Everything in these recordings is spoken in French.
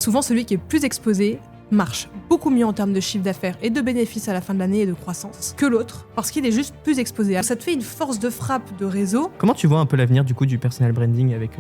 souvent celui qui est plus exposé marche beaucoup mieux en termes de chiffre d'affaires et de bénéfices à la fin de l'année et de croissance que l'autre, parce qu'il est juste plus exposé. Alors, ça te fait une force de frappe de réseau. Comment tu vois un peu l'avenir du coup du personal branding avec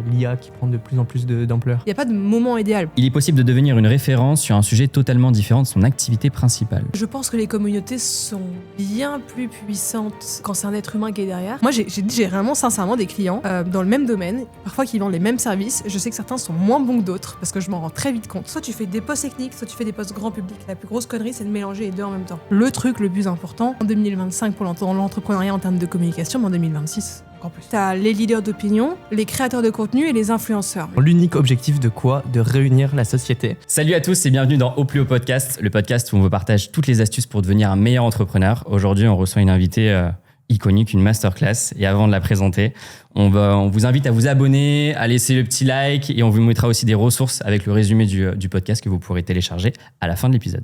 l'IA qui prend de plus en plus d'ampleur? Il n'y a pas de moment idéal. Il est possible de devenir une référence sur un sujet totalement différent de son activité principale. Je pense que les communautés sont bien plus puissantes quand c'est un être humain qui est derrière. Moi, j'ai vraiment sincèrement des clients dans le même domaine, parfois qui vendent les mêmes services. Je sais que certains sont moins bons que d'autres parce que je m'en rends très vite compte. Soit tu fais des posts techniques, soit tu fais des posts grand public. La plus grosse connerie, c'est de mélanger les deux en même temps. Le truc le plus important en 2025 pour l'entrepreneuriat en termes de communication, mais en 2026 encore plus. T'as les leaders d'opinion, les créateurs de contenu et les influenceurs. L'unique objectif de quoi? De réunir la société. Salut à tous et bienvenue dans Au Plus Haut Podcast, le podcast où on vous partage toutes les astuces pour devenir un meilleur entrepreneur. Aujourd'hui, on reçoit une invitée iconique, une masterclass. Et avant de la présenter, on vous invite à vous abonner, à laisser le petit like et on vous mettra aussi des ressources avec le résumé du podcast que vous pourrez télécharger à la fin de l'épisode.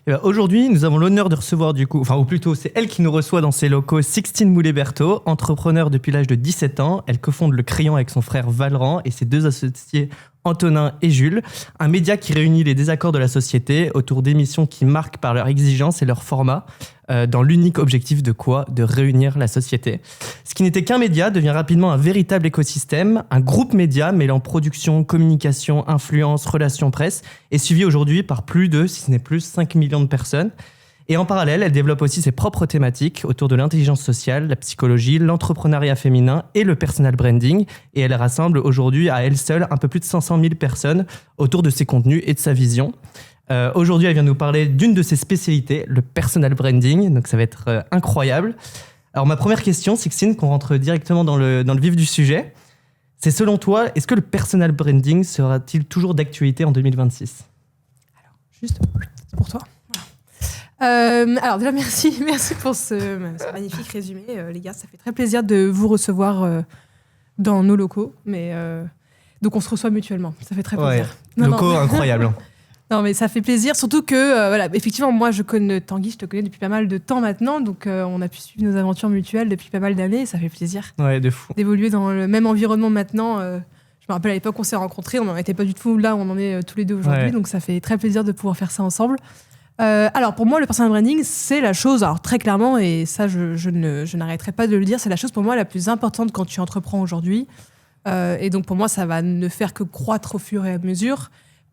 Et aujourd'hui, nous avons l'honneur de recevoir ou plutôt c'est elle qui nous reçoit dans ses locaux, Sixtine Moulet-Berthaud, entrepreneur depuis l'âge de 17 ans. Elle cofonde Le Crayon avec son frère Valran et ses deux associés Antonin et Jules, un média qui réunit les désaccords de la société autour d'émissions qui marquent par leur exigence et leur format, dans l'unique objectif de quoi? De réunir la société. Ce qui n'était qu'un média devient rapidement un véritable écosystème, un groupe média mêlant production, communication, influence, relations presse, est suivi aujourd'hui par plus de, si ce n'est plus, 5 millions de personnes. Et en parallèle, elle développe aussi ses propres thématiques autour de l'intelligence sociale, la psychologie, l'entrepreneuriat féminin et le personal branding. Et elle rassemble aujourd'hui à elle seule un peu plus de 500 000 personnes autour de ses contenus et de sa vision. Aujourd'hui, elle vient nous parler d'une de ses spécialités, le personal branding. Donc ça va être incroyable. Alors ma première question, Sixtine, qu'on rentre directement dans le vif du sujet, c'est selon toi, est-ce que le personal branding sera-t-il toujours d'actualité en 2026? Alors, juste pour toi. Alors déjà merci pour ce magnifique résumé, les gars, ça fait très plaisir de vous recevoir dans nos locaux, mais donc on se reçoit mutuellement, ça fait très plaisir. Ouais, locaux incroyables. Non mais ça fait plaisir, surtout que voilà, effectivement moi Tanguy, je te connais depuis pas mal de temps maintenant, donc on a pu suivre nos aventures mutuelles depuis pas mal d'années, et ça fait plaisir. Ouais, de fou. D'évoluer dans le même environnement maintenant. Je me rappelle à l'époque où on s'est rencontrés, on n'en était pas du tout là où on en est tous les deux aujourd'hui, ouais. Donc ça fait très plaisir de pouvoir faire ça ensemble. Alors pour moi le personal branding c'est la chose, alors très clairement, et ça je n'arrêterai pas de le dire, c'est la chose pour moi la plus importante quand tu entreprends aujourd'hui, et donc pour moi ça va ne faire que croître au fur et à mesure,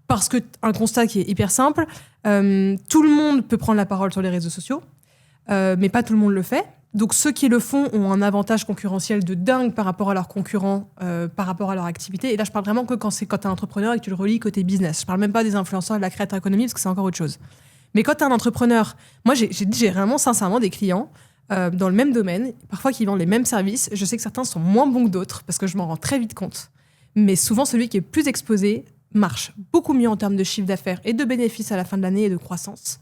parce que un constat qui est hyper simple, tout le monde peut prendre la parole sur les réseaux sociaux, mais pas tout le monde le fait. Donc ceux qui le font ont un avantage concurrentiel de dingue par rapport à leurs concurrents, par rapport à leur activité. Et là je parle vraiment que quand t'es un entrepreneur et que tu le relis côté business. Je parle même pas des influenceurs et de la créateur économie parce que c'est encore autre chose. Mais quand t'es un entrepreneur, moi j'ai vraiment sincèrement des clients dans le même domaine, parfois qui vendent les mêmes services. Je sais que certains sont moins bons que d'autres parce que je m'en rends très vite compte. Mais souvent celui qui est plus exposé marche beaucoup mieux en termes de chiffre d'affaires et de bénéfices à la fin de l'année et de croissance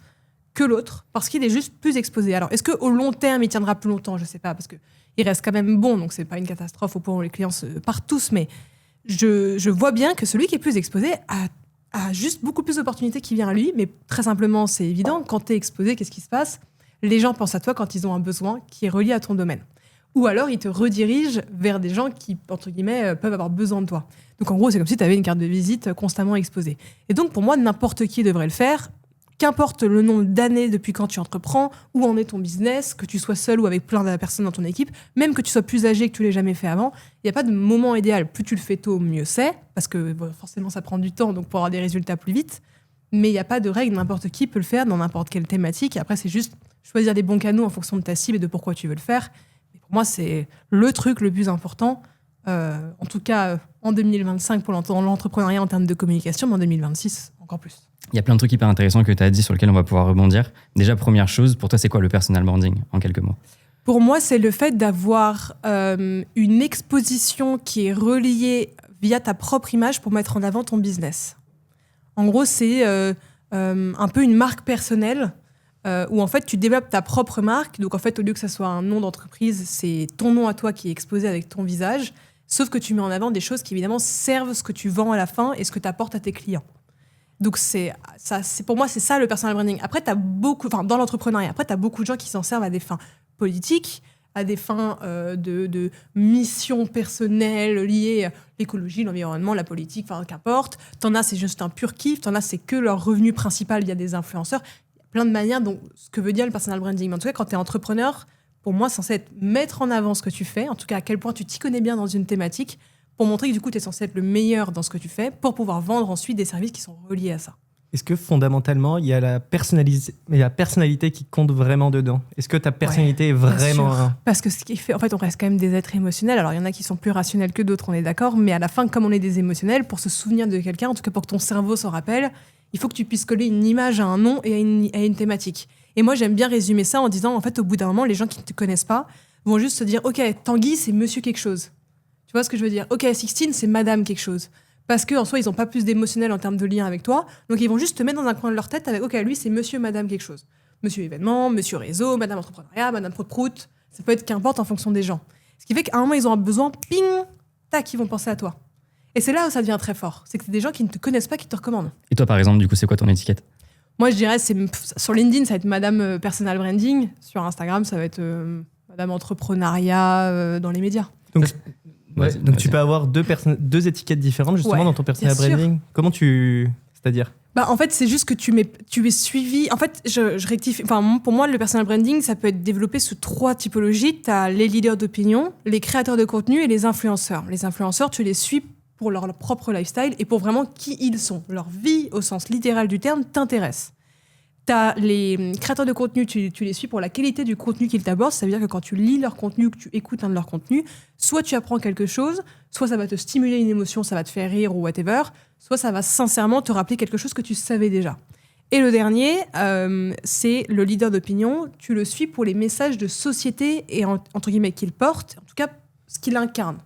que l'autre, parce qu'il est juste plus exposé. Alors est-ce qu'au long terme il tiendra plus longtemps? Je sais pas, parce qu'il reste quand même bon, donc c'est pas une catastrophe au point où les clients se partent tous, mais je vois bien que celui qui est plus exposé a juste beaucoup plus d'opportunités qui viennent à lui, mais très simplement, c'est évident, quand tu es exposé, qu'est-ce qui se passe? Les gens pensent à toi quand ils ont un besoin qui est relié à ton domaine. Ou alors, ils te redirigent vers des gens qui, entre guillemets, peuvent avoir besoin de toi. Donc en gros, c'est comme si tu avais une carte de visite constamment exposée. Et donc pour moi, n'importe qui devrait le faire, qu'importe le nombre d'années depuis quand tu entreprends, où en est ton business, que tu sois seul ou avec plein de personnes dans ton équipe, même que tu sois plus âgé que tu l'aies jamais fait avant, il n'y a pas de moment idéal. Plus tu le fais tôt, mieux c'est, parce que bon, forcément ça prend du temps, donc pour avoir des résultats plus vite, mais il n'y a pas de règle, n'importe qui peut le faire dans n'importe quelle thématique. Et après, c'est juste choisir les bons canaux en fonction de ta cible et de pourquoi tu veux le faire. Et pour moi, c'est le truc le plus important, en tout cas en 2025 pour l'entrepreneuriat en termes de communication, mais en 2026 encore plus. Il y a plein de trucs hyper intéressants que tu as dit sur lesquels on va pouvoir rebondir. Déjà, première chose, pour toi, c'est quoi le personal branding, en quelques mots? Pour moi, c'est le fait d'avoir une exposition qui est reliée via ta propre image pour mettre en avant ton business. En gros, c'est un peu une marque personnelle où en fait, tu développes ta propre marque. Donc en fait, au lieu que ça soit un nom d'entreprise, c'est ton nom à toi qui est exposé avec ton visage, sauf que tu mets en avant des choses qui évidemment servent ce que tu vends à la fin et ce que tu apportes à tes clients. Donc pour moi, c'est ça le personal branding. Après, dans l'entrepreneuriat, après, tu as beaucoup de gens qui s'en servent à des fins politiques, à des fins de mission personnelle liées à l'écologie, l'environnement, la politique, enfin qu'importe. T'en as, c'est juste un pur kiff. T'en as, c'est que leur revenu principal via des influenceurs. Il y a plein de manières, donc ce que veut dire le personal branding. Mais en tout cas, quand t'es entrepreneur, pour moi, c'est censé être mettre en avant ce que tu fais, en tout cas à quel point tu t'y connais bien dans une thématique, pour montrer que du coup, tu es censé être le meilleur dans ce que tu fais, pour pouvoir vendre ensuite des services qui sont reliés à ça. Est-ce que fondamentalement, il y a la personnalité qui compte vraiment dedans? Est-ce que ta personnalité est vraiment... Parce que ce qui fait, en fait, on reste quand même des êtres émotionnels. Alors, il y en a qui sont plus rationnels que d'autres, on est d'accord, mais à la fin, comme on est des émotionnels, pour se souvenir de quelqu'un, en tout cas pour que ton cerveau s'en rappelle, il faut que tu puisses coller une image à un nom et à une thématique. Et moi, j'aime bien résumer ça en disant, en fait, au bout d'un moment, les gens qui ne te connaissent pas vont juste se dire, OK, Tanguy, c'est monsieur quelque chose. Tu vois ce que je veux dire? OK, Sixtine, c'est madame quelque chose. Parce qu'en soi, ils n'ont pas plus d'émotionnel en termes de lien avec toi. Donc, ils vont juste te mettre dans un coin de leur tête avec, OK, lui, c'est monsieur, madame quelque chose. Monsieur événement, monsieur réseau, madame entrepreneuriat, madame prout-prout. Ça peut être qu'importe en fonction des gens. Ce qui fait qu'à un moment, ils ont un besoin, ping, tac, ils vont penser à toi. Et c'est là où ça devient très fort. C'est que c'est des gens qui ne te connaissent pas qui te recommandent. Et toi, par exemple, du coup, c'est quoi ton étiquette? Moi, je dirais, sur LinkedIn, ça va être Madame Personal Branding. Sur Instagram, ça va être Madame Entrepreneuriat dans les médias. Donc tu peux avoir deux étiquettes différentes justement dans ton personal branding. Comment c'est-à-dire? En fait, c'est juste que tu es suivi. En fait, je rectifie. Enfin, pour moi, le personal branding, ça peut être développé sous 3 typologies. Tu as les leaders d'opinion, les créateurs de contenu et les influenceurs. Les influenceurs, tu les suis pour leur propre lifestyle et pour vraiment qui ils sont. Leur vie, au sens littéral du terme, t'intéresse. T'as les créateurs de contenu, tu les suis pour la qualité du contenu qu'ils t'abordent. Ça veut dire que quand tu lis leur contenu, que tu écoutes un de leurs contenus, soit tu apprends quelque chose, soit ça va te stimuler une émotion, ça va te faire rire ou whatever, soit ça va sincèrement te rappeler quelque chose que tu savais déjà. Et le dernier, c'est le leader d'opinion. Tu le suis pour les messages de société et entre guillemets qu'il porte, en tout cas ce qu'il incarne.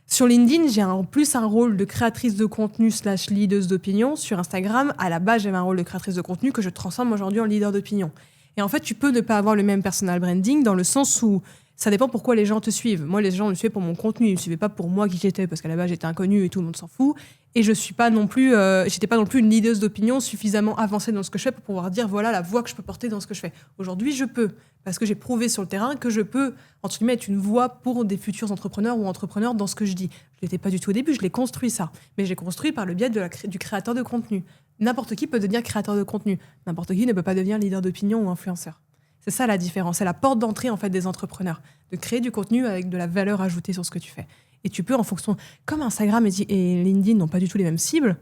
Sur LinkedIn, j'ai en plus un rôle de créatrice de contenu / leaduse d'opinion. Sur Instagram, à la base, j'avais un rôle de créatrice de contenu que je transforme aujourd'hui en leader d'opinion. Et en fait, tu peux ne pas avoir le même personal branding dans le sens où ça dépend pourquoi les gens te suivent. Moi, les gens me suivaient pour mon contenu, ils ne me suivaient pas pour moi qui j'étais, parce qu'à la base, j'étais inconnue et tout le monde s'en fout. Et je suis pas non plus, j'étais pas non plus une leaduse d'opinion suffisamment avancée dans ce que je fais pour pouvoir dire voilà la voix que je peux porter dans ce que je fais. Aujourd'hui, je peux, parce que j'ai prouvé sur le terrain que je peux, entre guillemets, être une voix pour des futurs entrepreneurs ou entrepreneurs dans ce que je dis. Je l'étais pas du tout au début, je l'ai construit ça, mais j'ai construit par le biais du créateur de contenu. N'importe qui peut devenir créateur de contenu, n'importe qui ne peut pas devenir leader d'opinion ou influenceur. C'est ça la différence, c'est la porte d'entrée en fait des entrepreneurs, de créer du contenu avec de la valeur ajoutée sur ce que tu fais. Et tu peux, en fonction, comme Instagram et LinkedIn n'ont pas du tout les mêmes cibles,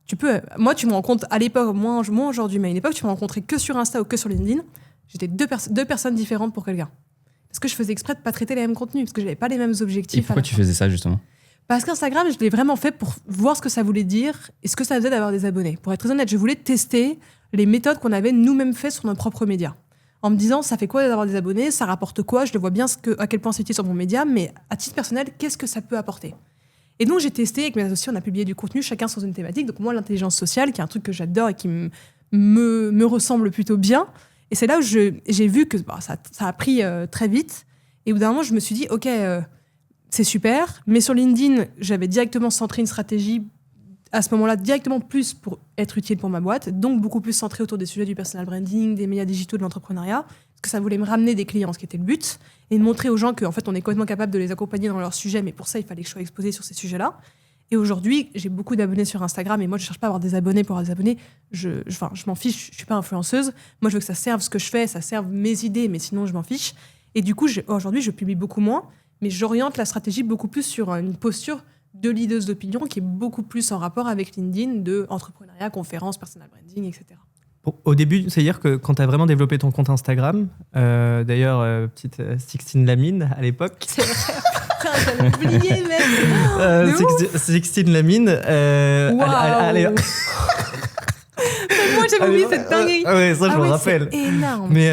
tu peux. Moi, tu me rencontres à l'époque, moi aujourd'hui, mais à une époque, tu me rencontrais que sur Insta ou que sur LinkedIn. J'étais deux personnes différentes pour quelqu'un. Parce que je faisais exprès de pas traiter les mêmes contenus, parce que j'avais pas les mêmes objectifs. Et pourquoi tu faisais ça justement? Parce qu'Instagram, je l'ai vraiment fait pour voir ce que ça voulait dire et ce que ça faisait d'avoir des abonnés. Pour être très honnête, je voulais tester les méthodes qu'on avait nous-mêmes fait sur nos propres médias. En me disant, ça fait quoi d'avoir des abonnés, ça rapporte quoi, je le vois bien à quel point c'est utile sur mon média, mais à titre personnel, qu'est-ce que ça peut apporter? Et donc, j'ai testé avec mes associés, on a publié du contenu, chacun sur une thématique. Donc, moi, l'intelligence sociale, qui est un truc que j'adore et qui me ressemble plutôt bien. Et c'est là où j'ai vu que ça a pris très vite. Et au bout d'un moment, je me suis dit, OK, c'est super. Mais sur LinkedIn, j'avais directement centré une stratégie à ce moment-là, directement plus pour être utile pour ma boîte, donc beaucoup plus centré autour des sujets du personal branding, des médias digitaux, de l'entrepreneuriat, parce que ça voulait me ramener des clients, ce qui était le but, et de montrer aux gens qu'en fait, on est complètement capable de les accompagner dans leurs sujets, mais pour ça, il fallait que je sois exposée sur ces sujets-là. Et aujourd'hui, j'ai beaucoup d'abonnés sur Instagram, et moi, je ne cherche pas à avoir des abonnés pour avoir des abonnés. Je m'en fiche, je ne suis pas influenceuse. Moi, je veux que ça serve ce que je fais, ça serve mes idées, mais sinon, je m'en fiche. Et du coup, aujourd'hui, je publie beaucoup moins, mais j'oriente la stratégie beaucoup plus sur une posture de leaders d'opinion qui est beaucoup plus en rapport avec LinkedIn, de entrepreneuriat, conférences, personal branding, etc. Au début, c'est-à-dire que quand tu as vraiment développé ton compte Instagram, d'ailleurs, petite Sixtine Lamine à l'époque. C'est vrai, putain, j'avais oublié, mec. Sixtine Lamine. Waouh. Moi, j'avais oublié cette dinguerie. Ouais, ça, je me rappelle. C'est énorme. Mais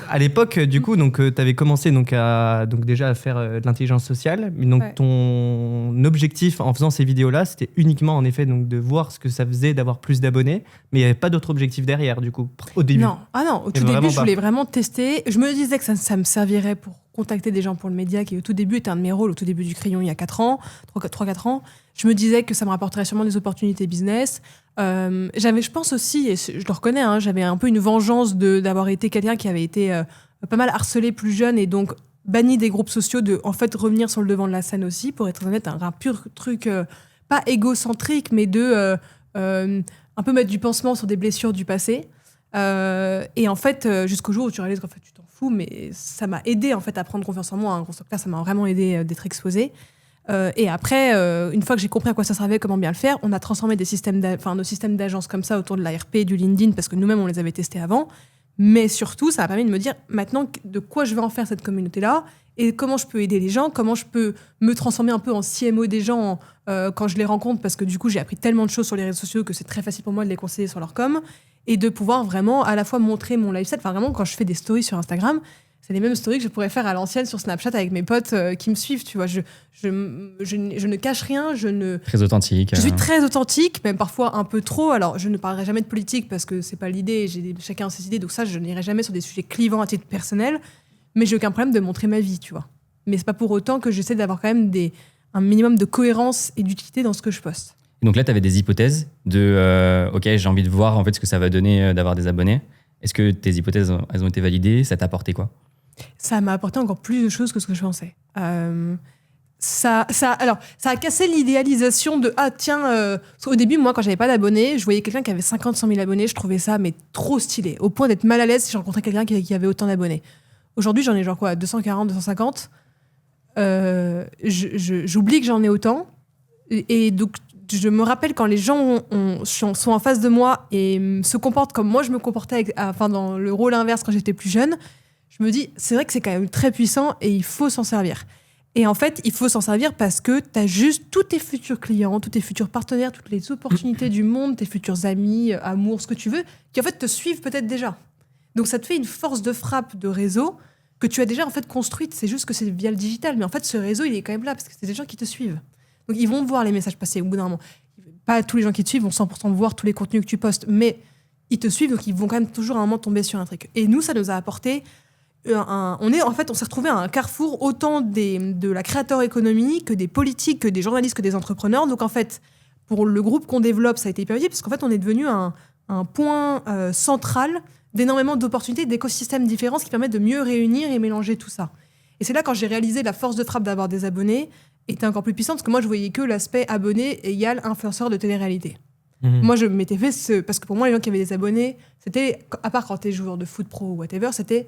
à l'époque, du coup, tu avais commencé déjà à faire de l'intelligence sociale. Mais donc, ton objectif en faisant ces vidéos-là, c'était uniquement, en effet, donc, de voir ce que ça faisait d'avoir plus d'abonnés. Mais il n'y avait pas d'autre objectif derrière, du coup, au début. Non, au tout début, je voulais vraiment tester. Je me disais que ça me servirait pour contacter des gens pour le média, qui au tout début était un de mes rôles, au tout début du Crayon, il y a 3-4 ans. Je me disais que ça me rapporterait sûrement des opportunités business. J'avais, je pense aussi, et je le reconnais, j'avais un peu une vengeance d'avoir été quelqu'un qui avait été pas mal harcelée plus jeune et donc bannie des groupes sociaux de en fait revenir sur le devant de la scène aussi, pour être honnête, un pur truc pas égocentrique, mais de un peu mettre du pansement sur des blessures du passé. Et en fait, jusqu'au jour où tu réalises qu'en fait tu t'en fous, mais ça m'a aidé en fait à prendre confiance en moi. Un gros clair, ça m'a vraiment aidé d'être exposée. Et après, une fois que j'ai compris à quoi ça servait, comment bien le faire, on a transformé nos systèmes d'agence comme ça autour de l'ARP et du LinkedIn parce que nous-mêmes on les avait testés avant. Mais surtout, ça m'a permis de me dire maintenant de quoi je vais en faire cette communauté-là et comment je peux aider les gens, comment je peux me transformer un peu en CMO des gens quand je les rencontre, parce que du coup, j'ai appris tellement de choses sur les réseaux sociaux que c'est très facile pour moi de les conseiller sur leur com et de pouvoir vraiment à la fois montrer mon lifestyle. Enfin, vraiment, quand je fais des stories sur Instagram, c'est les mêmes stories que je pourrais faire à l'ancienne sur Snapchat avec mes potes qui me suivent, tu vois. Je ne cache rien, Très authentique. Je suis très authentique, même parfois un peu trop. Alors, je ne parlerai jamais de politique parce que c'est pas l'idée, chacun a ses idées, donc ça, je n'irai jamais sur des sujets clivants à titre personnel, mais j'ai aucun problème de montrer ma vie, tu vois. Mais c'est pas pour autant que j'essaie d'avoir quand même un minimum de cohérence et d'utilité dans ce que je poste. Donc là, tu avais des hypothèses de OK, j'ai envie de voir en fait ce que ça va donner d'avoir des abonnés. Est-ce que tes hypothèses, elles ont été validées? Ça t'a apporté quoi? Ça m'a apporté encore plus de choses que ce que je pensais. Ça a cassé l'idéalisation de au début, moi, quand j'avais pas d'abonnés, je voyais quelqu'un qui avait 50, 100 000 abonnés, je trouvais ça mais trop stylé, au point d'être mal à l'aise si je rencontrais quelqu'un qui avait autant d'abonnés. Aujourd'hui, j'en ai genre quoi, 240, 250. J'oublie que j'en ai autant. Et donc, je me rappelle quand les gens sont en face de moi et se comportent comme moi je me comportais dans le rôle inverse quand j'étais plus jeune, je me dis, c'est vrai que c'est quand même très puissant et il faut s'en servir. Et en fait, il faut s'en servir parce que tu as juste tous tes futurs clients, tous tes futurs partenaires, toutes les opportunités du monde, tes futurs amis, amours, ce que tu veux, qui en fait te suivent peut-être déjà. Donc ça te fait une force de frappe de réseau que tu as déjà en fait construite. C'est juste que c'est via le digital. Mais en fait, ce réseau, il est quand même là parce que c'est des gens qui te suivent. Donc ils vont voir les messages passer au bout d'un moment. Pas tous les gens qui te suivent vont 100% voir tous les contenus que tu postes, mais ils te suivent, donc ils vont quand même toujours à un moment tomber sur un truc. Et nous, ça nous a apporté on s'est retrouvé à un carrefour autant de la créateur économie que des politiques, que des journalistes, que des entrepreneurs. Donc en fait, pour le groupe qu'on développe, ça a été hyper utile parce qu'en fait, on est devenu un point central d'énormément d'opportunités, d'écosystèmes différents, ce qui permet de mieux réunir et mélanger tout ça. Et c'est là quand j'ai réalisé la force de frappe d'avoir des abonnés était encore plus puissante parce que moi, je voyais que l'aspect abonné égale influenceur de télé-réalité. Moi, je m'étais fait parce que pour moi, les gens qui avaient des abonnés, c'était, à part quand t'es joueur de foot pro ou whatever, c'était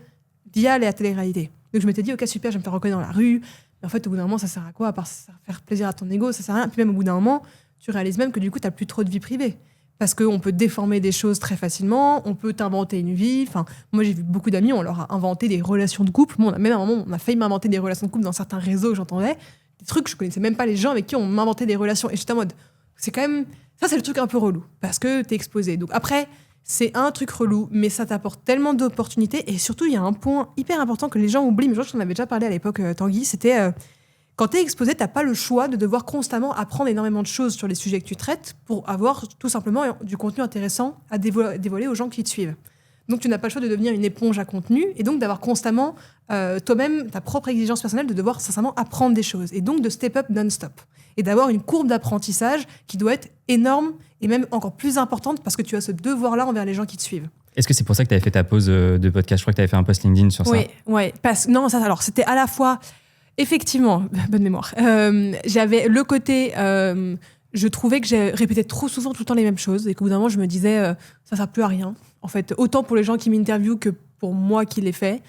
via la télé-réalité. Donc je m'étais dit, ok, super, je vais me faire reconnaître dans la rue. Mais en fait, au bout d'un moment, ça sert à quoi? À part faire plaisir à ton ego, ça sert à rien. Puis même au bout d'un moment, tu réalises même que du coup, t'as plus trop de vie privée. Parce qu'on peut déformer des choses très facilement, on peut t'inventer une vie. Enfin, moi, j'ai vu beaucoup d'amis, on leur a inventé des relations de couple. Moi, même à un moment, on a failli m'inventer des relations de couple dans certains réseaux que j'entendais. Des trucs, je connaissais même pas les gens avec qui on m'inventait des relations. Et j'étais en mode, c'est quand même... Ça, c'est le truc un peu relou, parce que t'es exposé. Donc après, c'est un truc relou, mais ça t'apporte tellement d'opportunités. Et surtout, il y a un point hyper important que les gens oublient, mais je crois que j'en avais déjà parlé à l'époque, Tanguy, c'était... quand t'es exposé, t'as pas le choix de devoir constamment apprendre énormément de choses sur les sujets que tu traites pour avoir tout simplement du contenu intéressant à dévoiler aux gens qui te suivent. Donc tu n'as pas le choix de devenir une éponge à contenu et donc d'avoir constamment toi-même ta propre exigence personnelle de devoir sincèrement apprendre des choses et donc de step up non-stop et d'avoir une courbe d'apprentissage qui doit être énorme et même encore plus importante parce que tu as ce devoir-là envers les gens qui te suivent. Est-ce que c'est pour ça que tu avais fait ta pause de podcast? Je crois que tu avais fait un post LinkedIn sur ça. Oui. Non, ça, alors c'était à la fois... Effectivement, bonne mémoire. J'avais le côté... je trouvais que j'ai répété trop souvent tout le temps les mêmes choses et qu'au bout d'un moment, je me disais, ça ne sert plus à rien. En fait, autant pour les gens qui m'interviewent que pour moi qui l'ai fait.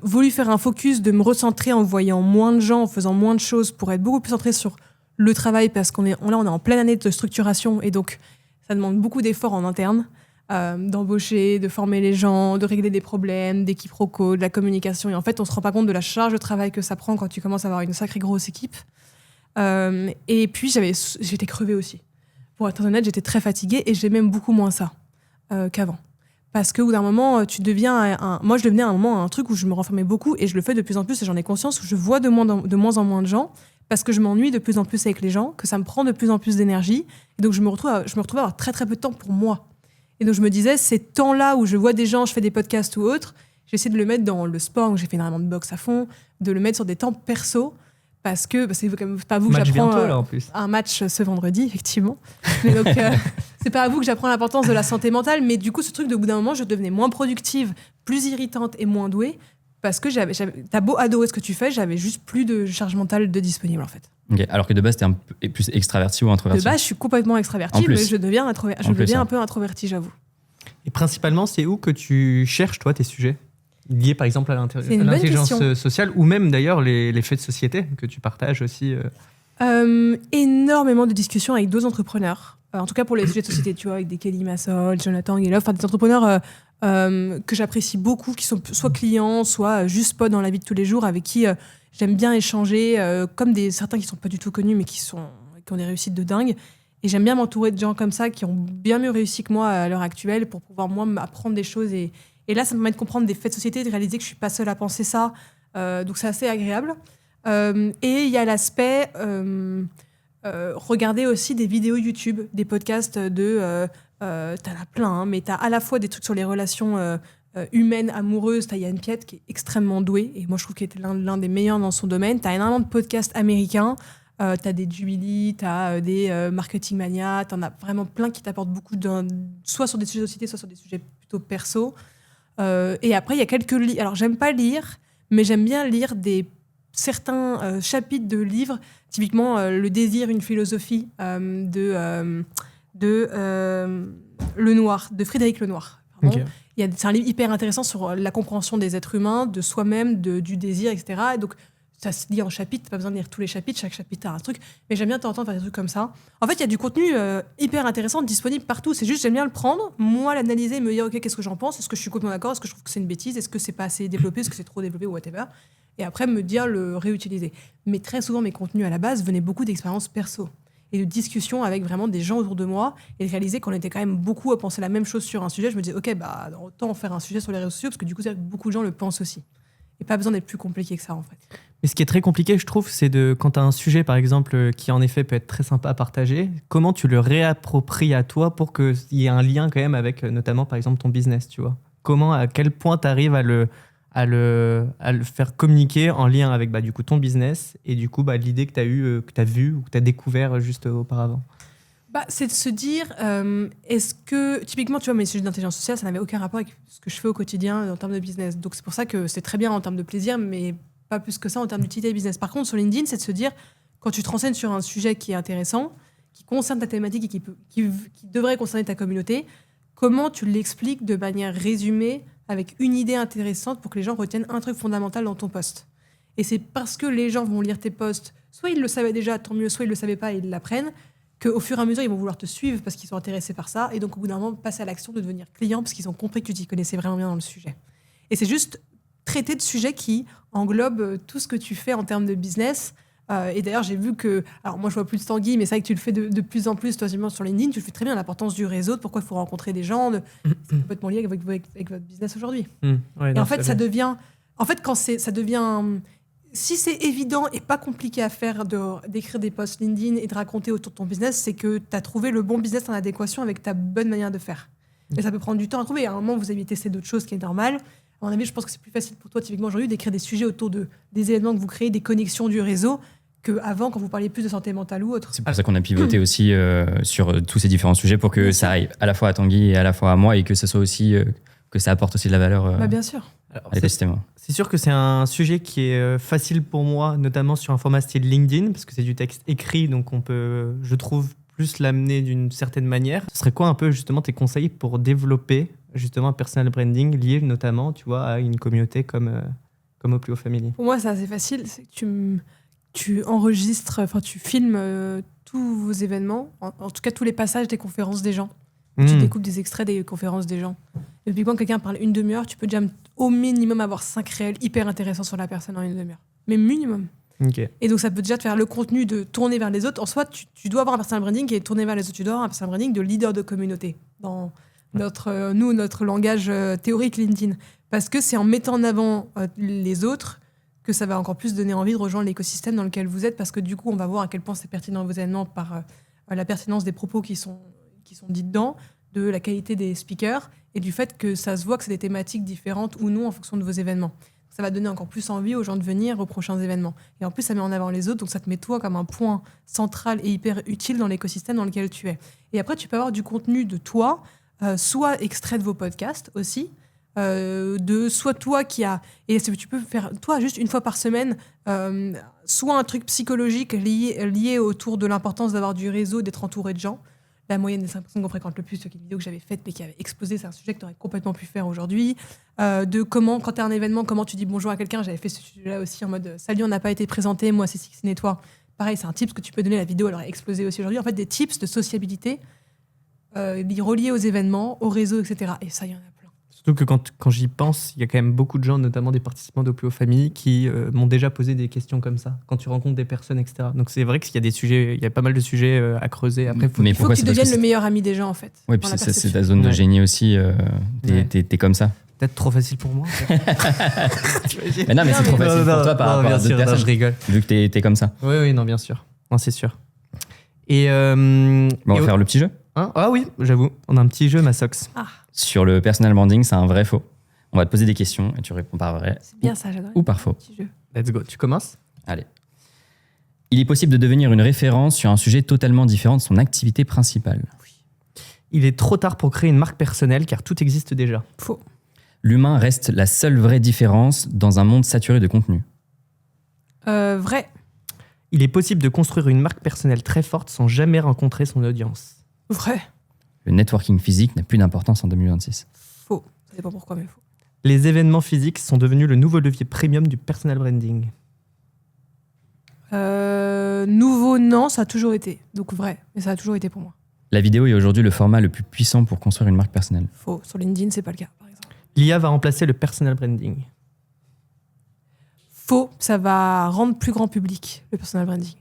Voulu faire un focus, de me recentrer en voyant moins de gens, en faisant moins de choses pour être beaucoup plus centré sur le travail parce qu'on est en pleine année de structuration et donc ça demande beaucoup d'efforts en interne. D'embaucher, de former les gens, de régler des problèmes, des quiproquos, de la communication. Et en fait, on se rend pas compte de la charge de travail que ça prend quand tu commences à avoir une sacrée grosse équipe. Et puis, j'étais crevée aussi. Pour être honnête, j'étais très fatiguée et j'ai même beaucoup moins ça qu'avant. Parce qu'au bout d'un moment, moi, je devenais à un moment un truc où je me renfermais beaucoup et je le fais de plus en plus et j'en ai conscience où je vois de moins en moins de gens parce que je m'ennuie de plus en plus avec les gens, que ça me prend de plus en plus d'énergie. Et donc, je me retrouve à avoir très, très peu de temps pour moi. Et donc, je me disais, ces temps-là où je vois des gens, je fais des podcasts ou autres, j'essaie de le mettre dans le sport, où j'ai fait énormément de boxe à fond, de le mettre sur des temps perso, parce que c'est pas à vous que Match j'apprends bientôt, là, en plus. un match ce vendredi, effectivement. Mais donc, c'est pas à vous que j'apprends l'importance de la santé mentale, mais du coup, ce truc, de bout d'un moment, je devenais moins productive, plus irritante et moins douée, parce que t'as beau adorer ce que tu fais, j'avais juste plus de charge mentale de disponible, en fait. Okay. Alors que de base, t'es un peu plus extraverti ou introverti? De base, je suis complètement extravertie, mais je deviens un peu introvertie, j'avoue. Et principalement, c'est où que tu cherches, toi, tes sujets liés, par exemple, à l'intelligence sociale, ou même, d'ailleurs, les faits de société que tu partages aussi Énormément de discussions avec d'autres entrepreneurs. En tout cas, pour les sujets de société, tu vois, avec des Kelly Massol, Jonathan Guéloff, enfin, des entrepreneurs que j'apprécie beaucoup, qui sont soit clients, soit juste potes dans la vie de tous les jours, avec qui j'aime bien échanger, comme certains qui sont pas du tout connus, mais qui ont des réussites de dingue. Et j'aime bien m'entourer de gens comme ça, qui ont bien mieux réussi que moi à l'heure actuelle, pour pouvoir, moi, m'apprendre des choses. Et là, ça me permet de comprendre des faits de société, de réaliser que je suis pas seule à penser ça. Donc, c'est assez agréable. Et il y a l'aspect regarder aussi des vidéos YouTube, des podcasts t'en as plein, hein, mais t'as à la fois des trucs sur les relations humaines, amoureuses. T'as Yann Piette qui est extrêmement doué, et moi je trouve qu'il était l'un des meilleurs dans son domaine. T'as énormément de podcasts américains, t'as des Jubilee, t'as des Marketing Mania, t'en as vraiment plein qui t'apportent beaucoup, soit sur des sujets de société, soit sur des sujets plutôt perso. Et après il y a quelques livres, alors j'aime pas lire, mais j'aime bien lire certains chapitres de livres, typiquement Le désir, une philosophie de Lenoir, de Frédéric Lenoir. Okay. C'est un livre hyper intéressant sur la compréhension des êtres humains, de soi-même, du désir, etc. Et donc, ça se lit en chapitres, pas besoin de lire tous les chapitres, chaque chapitre a un truc, mais j'aime bien t'entendre faire des trucs comme ça. En fait, il y a du contenu hyper intéressant, disponible partout, c'est juste, j'aime bien le prendre, moi l'analyser et me dire, ok, qu'est-ce que j'en pense, est-ce que je suis complètement d'accord, est-ce que je trouve que c'est une bêtise, est-ce que c'est pas assez développé, est-ce que c'est trop développé ou whatever. Et après, me dire le réutiliser. Mais très souvent, mes contenus à la base venaient beaucoup d'expériences perso et de discussions avec vraiment des gens autour de moi, et de réaliser qu'on était quand même beaucoup à penser la même chose sur un sujet. Je me disais, ok, bah, autant faire un sujet sur les réseaux sociaux, parce que du coup, beaucoup de gens le pensent aussi. Et pas besoin d'être plus compliqué que ça, en fait. Mais ce qui est très compliqué, je trouve, c'est quand tu as un sujet, par exemple, qui en effet peut être très sympa à partager, comment tu le réappropries à toi pour qu'il y ait un lien quand même avec, notamment, par exemple, ton business, tu vois. Comment, à quel point tu arrives à le faire communiquer en lien avec du coup, ton business et du coup l'idée que tu as eue, que tu as vue ou que tu as découvert juste auparavant. C'est de se dire, est-ce que, typiquement, tu vois, mes sujets d'intelligence sociale, ça n'avait aucun rapport avec ce que je fais au quotidien en termes de business. Donc, c'est pour ça que c'est très bien en termes de plaisir, mais pas plus que ça en termes d'utilité business. Par contre, sur LinkedIn, c'est de se dire, quand tu te renseignes sur un sujet qui est intéressant, qui concerne ta thématique et qui devrait concerner ta communauté, comment tu l'expliques de manière résumée, avec une idée intéressante pour que les gens retiennent un truc fondamental dans ton post. Et c'est parce que les gens vont lire tes posts, soit ils le savaient déjà, tant mieux, soit ils le savaient pas et ils l'apprennent, qu'au fur et à mesure, ils vont vouloir te suivre parce qu'ils sont intéressés par ça, et donc au bout d'un moment, passer à l'action de devenir client parce qu'ils ont compris que tu t'y connaissais vraiment bien dans le sujet. Et c'est juste traiter de sujets qui englobent tout ce que tu fais en termes de business. Et d'ailleurs, j'ai vu que... Alors moi, je vois plus de Tanguy, mais c'est vrai que tu le fais de plus en plus, toi, sur LinkedIn, tu le fais très bien, l'importance du réseau, de pourquoi il faut rencontrer des gens, c'est complètement lié avec votre business aujourd'hui. Ouais, et en fait, ça devient... En fait, quand ça devient... Si c'est évident et pas compliqué à faire d'écrire des posts LinkedIn et de raconter autour de ton business, c'est que tu as trouvé le bon business en adéquation avec ta bonne manière de faire. Et ça peut prendre du temps à trouver. Et à un moment, vous avez testé d'autres choses, qui est normal. À mon avis, je pense que c'est plus facile pour toi, typiquement aujourd'hui, d'écrire des sujets autour des événements que vous créez, des connexions du réseau, qu'avant, quand vous parliez plus de santé mentale ou autre. C'est pour ça qu'on a pivoté aussi sur tous ces différents sujets pour que ça arrive à la fois à Tanguy et à la fois à moi, et que ça soit aussi que ça apporte aussi de la valeur bien sûr. À l'écosystème. C'est sûr que c'est un sujet qui est facile pour moi, notamment sur un format style LinkedIn, parce que c'est du texte écrit, donc on peut, je trouve, plus l'amener d'une certaine manière. Ce serait quoi un peu justement tes conseils pour développer justement un personal branding lié notamment, tu vois, à une communauté comme Oplio Family? Pour moi, c'est assez facile. C'est que tu enregistres, enfin tu filmes tous vos événements, en tout cas tous les passages des conférences des gens. Tu découpes des extraits des conférences des gens. Et puis quand quelqu'un parle une demi-heure, tu peux déjà au minimum avoir 5 réels hyper intéressants sur la personne en une demi-heure. Mais minimum. Okay. Et donc ça peut déjà te faire le contenu de tourner vers les autres. En soi, tu dois avoir un personal branding qui est tourné vers les autres. Tu dois avoir un personal branding de leader de communauté dans notre langage théorique LinkedIn. Parce que c'est en mettant en avant les autres que ça va encore plus donner envie de rejoindre l'écosystème dans lequel vous êtes, parce que du coup, on va voir à quel point c'est pertinent vos événements par la pertinence des propos qui sont dits dedans, de la qualité des speakers et du fait que ça se voit que c'est des thématiques différentes ou non en fonction de vos événements. Ça va donner encore plus envie aux gens de venir aux prochains événements. Et en plus, ça met en avant les autres, donc ça te met toi comme un point central et hyper utile dans l'écosystème dans lequel tu es. Et après, tu peux avoir du contenu de toi, soit extrait de vos podcasts aussi, de soit toi qui a... Et tu peux faire, toi, juste une fois par semaine, soit un truc psychologique lié autour de l'importance d'avoir du réseau, d'être entouré de gens. La moyenne des 5 personnes qu'on fréquente le plus, c'est une vidéo que j'avais faite mais qui avait explosé, c'est un sujet que tu aurais complètement pu faire aujourd'hui. De comment, quand tu as un événement, comment tu dis bonjour à quelqu'un. J'avais fait ce sujet-là aussi en mode salut, on n'a pas été présenté, moi c'est Sixtine et toi. Pareil, c'est un tips que tu peux donner, la vidéo elle aurait explosé aussi aujourd'hui. En fait, des tips de sociabilité reliés aux événements, au réseau, etc. Et ça, il y en a plein. Surtout que quand j'y pense, il y a quand même beaucoup de gens, notamment des participants d'Opluo Family, qui m'ont déjà posé des questions comme ça, quand tu rencontres des personnes, etc. Donc c'est vrai qu'il y a des sujets, il y a pas mal de sujets à creuser. Après, il faut que tu deviennes le meilleur ami des gens, en fait. Oui, puis c'est ta zone de génie aussi. T'es comme ça. Peut-être trop facile pour moi. Mais non, mais c'est trop facile pour toi par rapport à d'autres personnes. Je rigole. Vu que t'es comme ça. Oui, non, bien sûr. Non, c'est sûr. Et on va faire le petit jeu. Ah oui, j'avoue. On a un petit jeu, ma Sox. Sur le personal branding, c'est un vrai faux. On va te poser des questions et tu réponds par vrai. C'est bien ça, j'adore. Ou par faux. Petit jeu. Let's go. Tu commences ? Allez. Il est possible de devenir une référence sur un sujet totalement différent de son activité principale. Oui. Il est trop tard pour créer une marque personnelle car tout existe déjà. Faux. L'humain reste la seule vraie différence dans un monde saturé de contenu. Vrai. Il est possible de construire une marque personnelle très forte sans jamais rencontrer son audience. Vrai. Le networking physique n'a plus d'importance en 2026. Faux. Ça dépend pourquoi, mais faux. Les événements physiques sont devenus le nouveau levier premium du personal branding. Nouveau, non, ça a toujours été. Donc vrai, mais ça a toujours été pour moi. La vidéo est aujourd'hui le format le plus puissant pour construire une marque personnelle. Faux. Sur LinkedIn, c'est pas le cas, par exemple. L'IA va remplacer le personal branding. Faux. Ça va rendre plus grand public le personal branding.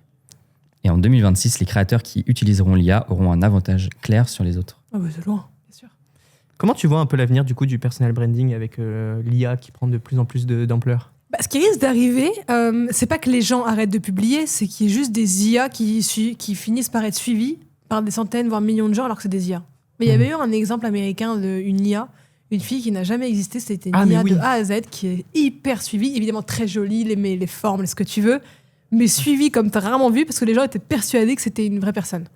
Et en 2026, les créateurs qui utiliseront l'IA auront un avantage clair sur les autres. Ah bah c'est loin, bien sûr. Comment tu vois un peu l'avenir du coup du personal branding avec l'IA qui prend de plus en plus d'ampleur ? Ce qui risque d'arriver, c'est pas que les gens arrêtent de publier, c'est qu'il y ait juste des IA qui finissent par être suivis par des centaines, voire millions de gens, alors que c'est des IA. Mais il y avait eu un exemple américain d'une IA, une fille qui n'a jamais existé, c'était une IA de A à Z, qui est hyper suivie, évidemment très jolie, les formes, ce que tu veux, mais suivie comme tu as rarement vu, parce que les gens étaient persuadés que c'était une vraie personne.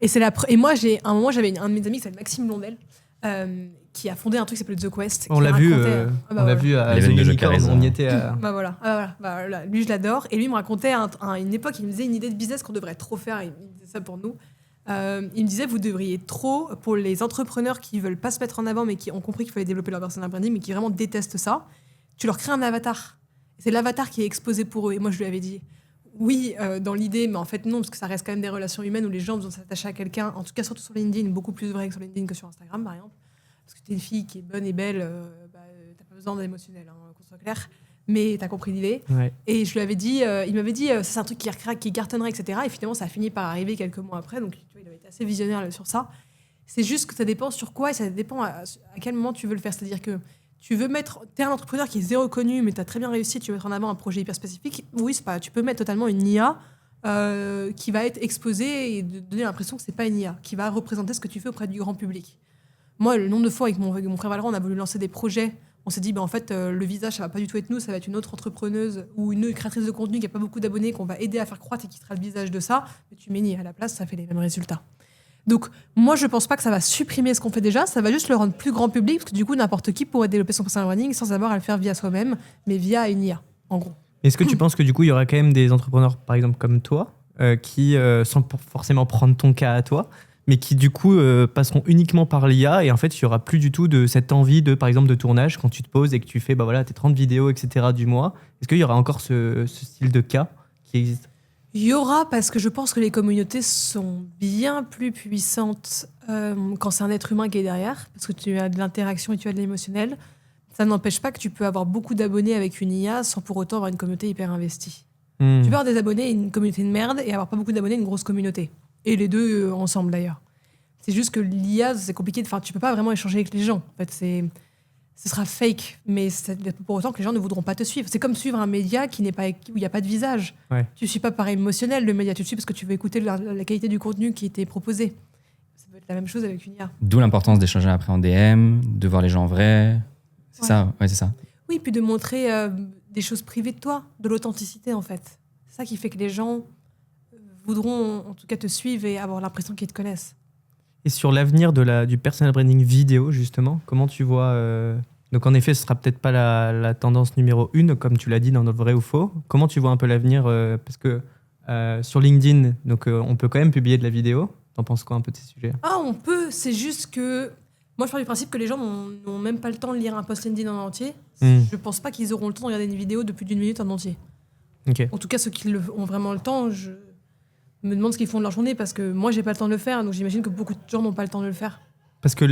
Et moi, à un moment, j'avais un de mes amis qui s'appelle Maxime Blondel, qui a fondé un truc qui s'appelle The Quest. On l'a vu à The Unicorn, on y était à... Voilà. Lui, je l'adore. Et lui, il me racontait une époque, il me disait une idée de business qu'on devrait trop faire. Il me disait ça pour nous. Il me disait, vous devriez trop, pour les entrepreneurs qui veulent pas se mettre en avant, mais qui ont compris qu'il fallait développer leur personal branding, mais qui vraiment détestent ça, tu leur crées un avatar. C'est l'avatar qui est exposé pour eux. Et moi, je lui avais dit, oui, dans l'idée, mais en fait, non, parce que ça reste quand même des relations humaines où les gens ont besoin de s'attacher à quelqu'un. En tout cas, surtout sur LinkedIn, beaucoup plus vrai que sur LinkedIn que sur Instagram, par exemple. Parce que t'es une fille qui est bonne et belle, t'as pas besoin d'émotionnel, qu'on soit clair. Mais t'as compris l'idée. Ouais. Et je lui avais dit, il m'avait dit, ça c'est un truc qui cartonnerait, etc. Et finalement, ça a fini par arriver quelques mois après. Donc, tu vois, il avait été assez visionnaire sur ça. C'est juste que ça dépend sur quoi et ça dépend à quel moment tu veux le faire. C'est-à-dire que t'es un entrepreneur qui est zéro connu, mais t'as très bien réussi, tu veux mettre en avant un projet hyper spécifique. Oui, c'est pas, tu peux mettre totalement une IA qui va être exposée et donner l'impression que c'est pas une IA, qui va représenter ce que tu fais auprès du grand public. Moi, le nombre de fois avec mon frère Valérand, on a voulu lancer des projets. On s'est dit, en fait, le visage, ça va pas du tout être nous, ça va être une autre entrepreneuse ou une créatrice de contenu qui a pas beaucoup d'abonnés, qu'on va aider à faire croître et qui sera le visage de ça. Mais tu mets ni à la place, ça fait les mêmes résultats. Donc, moi, je pense pas que ça va supprimer ce qu'on fait déjà, ça va juste le rendre plus grand public, parce que du coup, n'importe qui pourrait développer son personal branding sans avoir à le faire via soi-même, mais via une IA, en gros. Est-ce que tu penses que du coup, il y aura quand même des entrepreneurs, par exemple, comme toi, qui, sans forcément prendre ton cas à toi, mais qui du coup passeront uniquement par l'IA et en fait il n'y aura plus du tout de cette envie de, par exemple, de tournage quand tu te poses et que tu fais tes 30 vidéos, etc. du mois. Est-ce qu'il y aura encore ce style de cas qui existe ? Il y aura, parce que je pense que les communautés sont bien plus puissantes quand c'est un être humain qui est derrière, parce que tu as de l'interaction et tu as de l'émotionnel. Ça n'empêche pas que tu peux avoir beaucoup d'abonnés avec une IA sans pour autant avoir une communauté hyper investie. Tu peux avoir des abonnés et une communauté de merde et avoir pas beaucoup d'abonnés et une grosse communauté. Et les deux ensemble d'ailleurs. C'est juste que l'IA, c'est compliqué. Enfin, tu peux pas vraiment échanger avec les gens. En fait, ce sera fake, mais c'est pour autant que les gens ne voudront pas te suivre. C'est comme suivre un média où il n'y a pas de visage. Ouais. Tu ne suis pas par émotionnel le média, tu le suis parce que tu veux écouter la qualité du contenu qui était proposé. Ça peut être la même chose avec une IA. D'où l'importance d'échanger après en DM, de voir les gens en vrai. C'est ça, ouais, c'est ça. Oui, puis de montrer des choses privées de toi, de l'authenticité en fait. C'est ça qui fait que les gens voudront en tout cas te suivre et avoir l'impression qu'ils te connaissent. Et sur l'avenir du personal branding vidéo, justement, comment tu vois donc en effet, ce sera peut-être pas la tendance numéro 1, comme tu l'as dit dans notre vrai ou faux. Comment tu vois un peu l'avenir parce que sur LinkedIn, donc, on peut quand même publier de la vidéo. T'en penses quoi un peu de ces sujets? Ah, on peut, c'est juste que... Moi, je pars du principe que les gens n'ont même pas le temps de lire un post LinkedIn en entier. Je pense pas qu'ils auront le temps de regarder une vidéo de plus d'1 minute en entier. Okay. En tout cas, ceux qui ont vraiment le temps, je me demande ce qu'ils font de leur journée parce que moi, j'ai pas le temps de le faire. Donc, j'imagine que beaucoup de gens n'ont pas le temps de le faire. Parce que